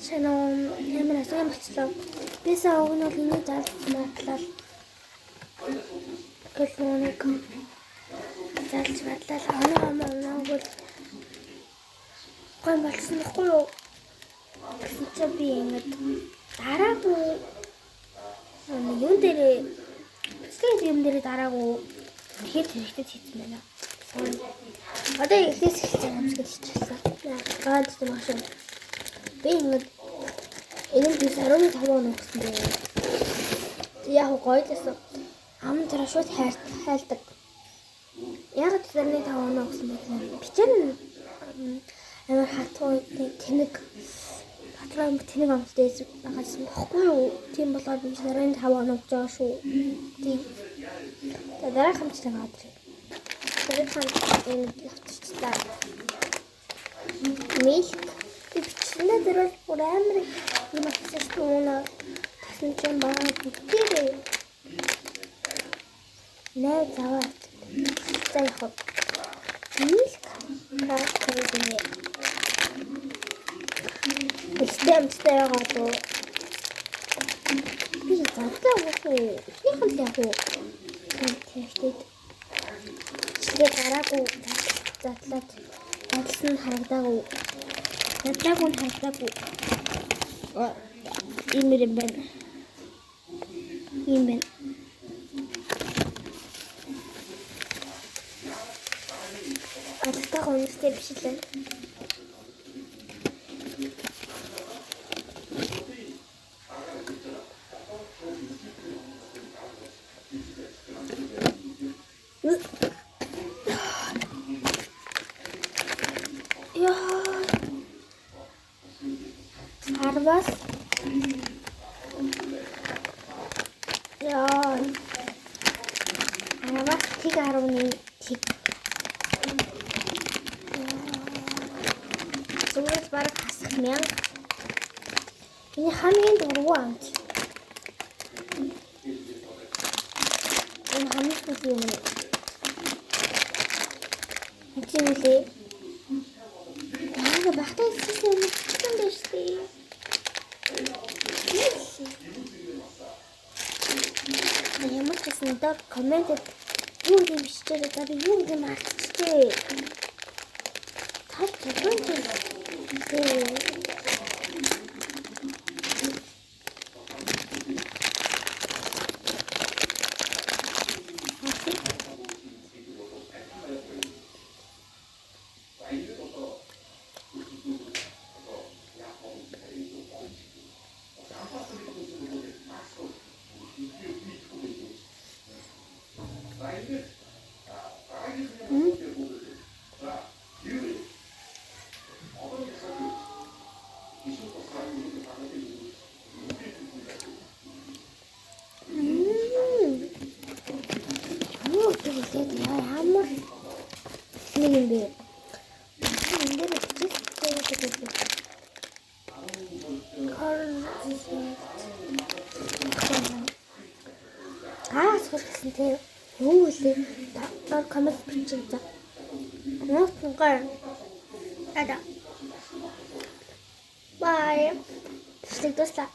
Шанаа ямар асуун болчихлоо. Бисаа өгнөл энэ зал матлал. Гэлнүүнийг залж батлал оноо гой болсон нөхгүй юу? Гэсэн чи би ингэж дараагүй юун дээрээ юм дээрээ дараагүй тэгэхэд хэрэгтэй хийсэн байна. Одоо эхлээс эхэлж байгаа юм шиг хэлчихсэн. Гаад тийм ашиг. Би ингэж энэ дэс 15 он өгсөн дээ. Яг гоё гэсэн. Ам тэр шууд хайлдаг. Яг тэр 15 он өгсөн байх. Бичэн амар хатуу тэнэг хатраа тэнэг амттай байгаас бохгүй юу? Тийм болоод би 15 он өгч байгаа шүү. Тийм. Дараа хамттай гадраа. Тэр хамт энэ явчихлаа. Милк бичнэ тэр бол амар юм ахсаж туунаа тасан чинь баа бүтээрээ. Нэ заваад. За яг милк кракерээ. Истэмтэй яагаад би задлаа уу? Ихэнх л яг уу. Тэгтээ чи дараагүй задлаад адилсан харагдаагүй. Задлаагүй нь харагдаагүй. Ийм юм байна. Ийм байна. Атгах үнэтэй биш лээ. Арвас тиг 10-ны тиг. Зүгээр бараг хасах 1000. Энэ хамгийн дургуй амт. Энэ хамгийн их юм. Эцэг яг багтаа хийсэн юм биш үү? Ямар ч гэсэн дор комментэд юу юм биччихээ за би юу юм алдчихжээ. Тав коммент ямар нэг юм бэ? Энэ дээр бичсэн. Сколько те юу вэ? Дор коммент бичиж за. Нууцгаар. Ада. Bye. Стик дусла.